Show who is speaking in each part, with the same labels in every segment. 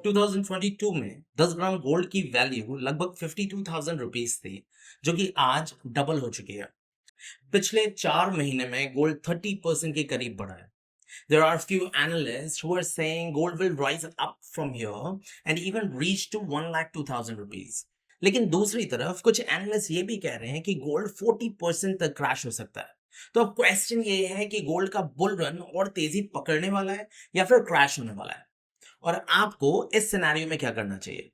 Speaker 1: 2022 में 10 gram gold की value लगभग 52,000 रुपीस थी, जो कि आज डबल हो चुकी है। पिछले 4 महीने में गोल्ड 30% के करीब बढ़ा है। There are few analysts who are saying gold will rise up from here and even reach to 1,02,000 rupees. लेकिन दूसरी तरफ कुछ एनालिस्ट ये भी कह रहे हैं कि गोल्ड 40% तक क्रैश हो सकता है। तो अब क्वेश्चन ये है कि गोल्ड का बुल रन और तेजी पकड़ने वाला है या फिर क्रैश होने वाला है, और आपको इस सिनेरियो में क्या करना चाहिए।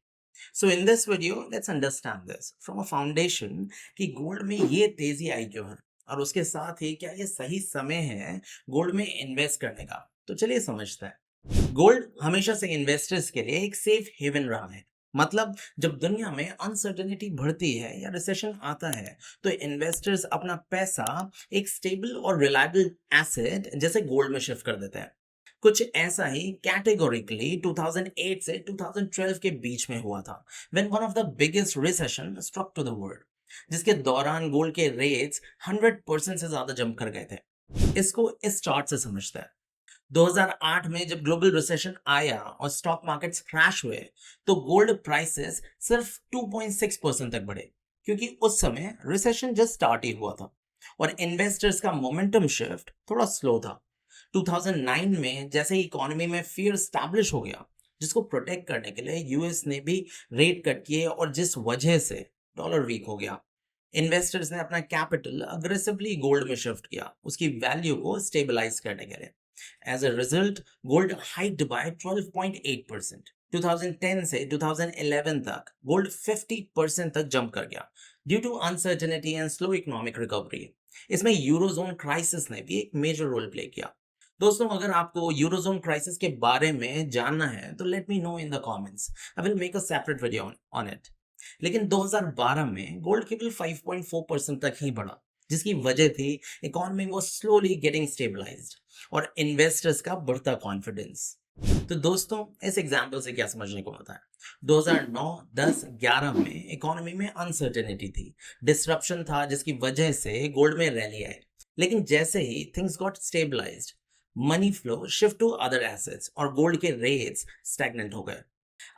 Speaker 1: So in this video let's understand this from a foundation कि गोल्ड में ये तेजी आई क्यों है, और उसके साथ ही क्या ये सही समय है गोल्ड में इन्वेस्ट करने का। तो चलिए समझते हैं। गोल्ड हमेशा से इन्वेस्टर्स के लिए एक सेफ हेवन रहा है। मतलब जब दुनिया में अनसर्टेनिटी बढ़ती है या रिसेशन आता है, तो इन्वेस्टर्स अपना पैसा एक स्टेबल और रिलायबल एसेट जैसे गोल्ड में शिफ्ट कर देते हैं। कुछ ऐसा ही कैटेगोरिकली 2008 से 2012 के बीच में हुआ था, when one of the biggest recession struck to the world, जिसके दौरान गोल्ड के रेट्स 100% से ज्यादा जंप कर गए थे। इसको इस चार्ट से समझते हैं। 2008 में जब ग्लोबल रिसेशन आया और स्टॉक मार्केट्स क्रैश हुए, तो गोल्ड प्राइसेस सिर्फ 2.6% तक बढ़े, क्योंकि उस समय रिसेशन जस्ट स्टार्ट ही हुआ था और इन्वेस्टर्स का मोमेंटम शिफ्ट थोड़ा स्लो था। 2009 में जैसे इकोनॉमी में फियर स्टैब्लिश हो गया, जिसको प्रोटेक्ट करने के लिए यूएस ने भी रेट कट किए, और जिस वजह से डॉलर वीक हो गया, इन्वेस्टर्स ने अपना कैपिटल अग्रेसिवली गोल्ड में शिफ्ट किया उसकी वैल्यू को स्टेबलाइज करने के लिए। As a result gold hiked by 12.8%। 2010 से 2011 तक गोल्ड 50% तक जंप कर गया due to uncertainty and slow economic recovery. इसमें यूरोजोन क्राइसिस ने भी एक मेजर रोल प्ले किया। दोस्तों, अगर आपको यूरोजोन क्राइसिस के बारे में जानना है तो let me know in the comments. I will make a separate video on it. लेकिन 2012 में गोल्ड केवल 5.4% तक ही बढ़ा, जिसकी वजह थी economy was slowly getting stabilised और इन्वेस्टर्स का बढ़ता कॉन्फिडेंस। तो दोस्तों, इस एग्जाम्पल से क्या समझने को मिलता है? 2009, 10, 11 में इकोनॉमी में अनसर्टेनिटी थी, डिसरप्शन था, जिसकी वजह से गोल्ड में रैली आई। लेकिन जैसे ही things got stabilised, money flow shift to other assets और गोल्ड के रेट्स स्टैग्नेंट हो गए।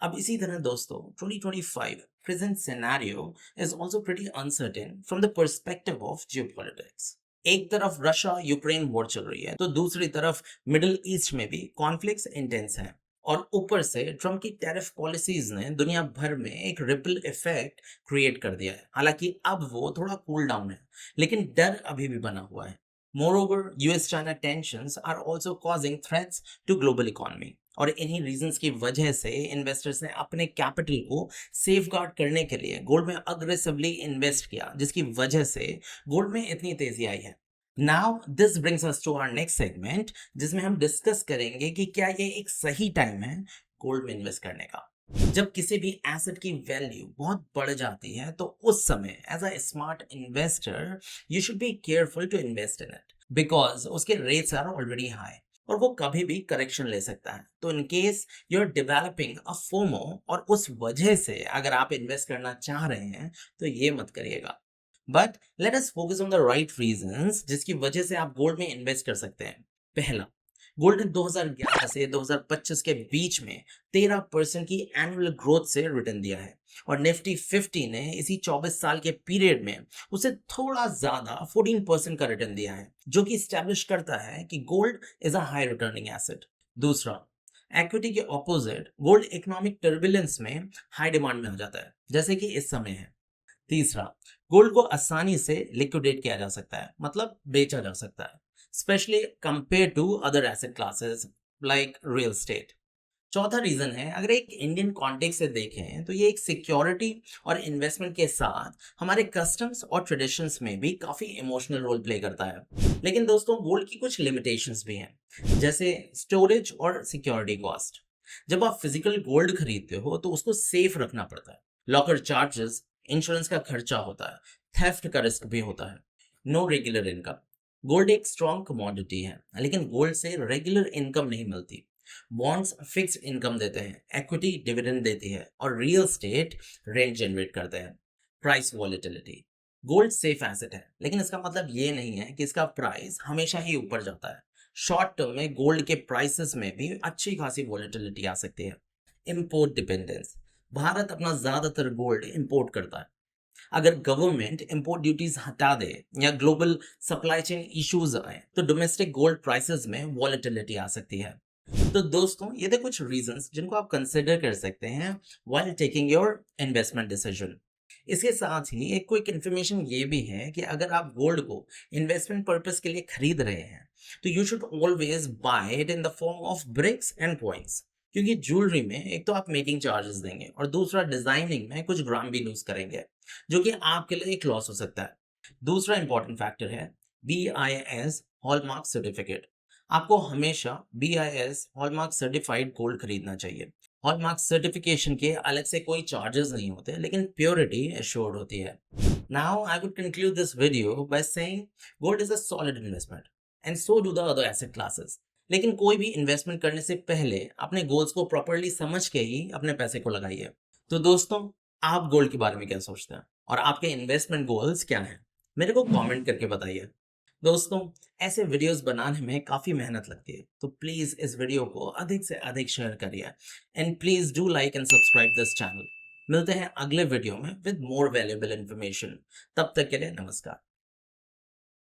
Speaker 1: अब इसी तरह दोस्तों, 2025 present scenario is also pretty uncertain from the perspective of geopolitics. एक तरफ रशिया यूक्रेन वॉर चल रही है, तो दूसरी तरफ मिडिल ईस्ट में भी कॉन्फ्लिक्ट्स इंटेंस हैं, और ऊपर से ट्रम्प की टैरिफ पॉलिसीज ने दुनिया भर में एक रिपल इफेक्ट क्रिएट कर दिया है। हालांकि अब वो थोड़ा कूल डाउन है, लेकिन डर अभी भी बना हुआ है। Moreover, US-China tensions are also causing threats to global economy, और इन्हीं रीजंस की वजह से इन्वेस्टर्स ने अपने कैपिटल को सेफगार्ड करने के लिए गोल्ड में अग्रेसिवली इन्वेस्ट किया, जिसकी वजह से गोल्ड में इतनी तेजी आई है। Now this brings us to our next segment, जिसमें हम डिस्कस करेंगे कि क्या ये एक सही टाइम है गोल्ड में इन्वेस्ट करने का। जब किसी भी एसेट की वैल्यू बहुत बढ़ जाती है, तो उस समय as a smart investor you should be careful to invest in it, because उसके रेट्स आर ऑलरेडी हाई और वो कभी भी करेक्शन ले सकता है। तो in case you are developing a FOMO और उस वजह से अगर आप इन्वेस्ट करना चाह रहे हैं, तो ये मत करिएगा। But let us focus on the right reasons जिसकी वजह से आप गोल्ड में इन्वेस्ट कर सकते हैं। पहला, गोल्ड ने 2011 से 2025 के बीच में 13% की एनुअल ग्रोथ से रिटर्न दिया है, और निफ्टी 50 ने इसी 24 साल के पीरियड में उसे थोड़ा ज्यादा 14% का रिटर्न दिया है, जो कि स्टैब्लिश करता है कि gold is a high returning asset. दूसरा, इक्विटी के ऑपोजिट गोल्ड इकोनॉमिक टर्बुलेंस में हाई डिमांड में हो जाता है, जैसे कि इस समय है। तीसरा, गोल्ड को आसानी से लिक्विडेट किया जा सकता है, मतलब बेचा जा सकता है, specially compare to other asset classes like real estate. चौथा रीजन है, अगर एक इंडियन कॉन्टेक्स्ट से देखें तो ये एक सिक्योरिटी और इन्वेस्टमेंट के साथ हमारे कस्टम्स और ट्रेडिशंस में भी काफी इमोशनल रोल प्ले करता है। लेकिन दोस्तों, गोल्ड की कुछ लिमिटेशंस भी हैं, जैसे स्टोरेज और सिक्योरिटी कॉस्ट। जब आप फिजिकल गोल्ड खरीदते हो तो उसको सेफ रखना पड़ता है, लॉकर चार्जेस, इंश्योरेंस का खर्चा होता है, थेफ्ट का रिस्क भी होता है। No regular income. गोल्ड एक स्ट्रॉन्ग कमोडिटी है, लेकिन गोल्ड से रेगुलर इनकम नहीं मिलती। बॉन्ड्स फिक्स्ड इनकम देते हैं, इक्विटी डिविडेंड देती है, और रियल एस्टेट रेंट जनरेट करते हैं। Price volatility. Gold safe asset है, लेकिन इसका मतलब ये नहीं है कि इसका प्राइस हमेशा ही ऊपर जाता है। शॉर्ट टर्म में गोल्ड के प्राइसेस में भी अच्छी खासी वॉलेटिलिटी आ सकती है। इंपोर्ट डिपेंडेंस, भारत अपना ज्यादातर गोल्ड इंपोर्ट करता है। अगर गवर्नमेंट इंपोर्ट ड्यूटीज हटा दे या ग्लोबल सप्लाई चेन इश्यूज आए तो डोमेस्टिक गोल्ड प्राइसेस में वॉलेटिलिटी आ सकती है। तो दोस्तों ये थे कुछ रीजंस जिनको आप कंसिडर कर सकते हैं while taking your investment decision. इसके साथ ही एक क्विक इन्फॉर्मेशन ये भी है कि अगर आप गोल्ड को इन्वेस्टमेंट पर्पस के लिए खरीद रहे हैं तो you should always buy it in the form of bricks and points, क्योंकि ज्वेलरी में एक तो आप मेकिंग चार्जेस देंगे और दूसरा डिजाइनिंग में कुछ ग्राम भी लूज करेंगे, जो कि आपके लिए एक लॉस हो सकता है। दूसरा इंपॉर्टेंट फैक्टर है BIS हॉलमार्क सर्टिफिकेट। आपको हमेशा BIS हॉलमार्क सर्टिफाइड गोल्ड खरीदना चाहिए। हॉलमार्क सर्टिफिकेशन के अलग से कोई चार्जेस नहीं होते, लेकिन प्योरिटी एश्योर्ड होती है। Now I would conclude this video by saying gold is a solid investment and so do the other asset classes. लेकिन कोई भी इन्वेस्टमेंट करने से पहले अपने गोल्स को प्रॉपरली समझ के ही अपने पैसे को लगाइए। तो दोस्तों, आप गोल्ड के बारे में क्या सोचते हैं और आपके इन्वेस्टमेंट गोल्स क्या हैं? मेरे को कमेंट करके बताइए। दोस्तों, ऐसे वीडियोस बनाने में काफ़ी मेहनत लगती है, तो प्लीज़ इस वीडियो को अधिक से अधिक शेयर करिए and please do like and subscribe this channel. मिलते हैं अगले वीडियो में विद मोर वैल्यूएबल इन्फॉर्मेशन। तब तक के लिए नमस्कार।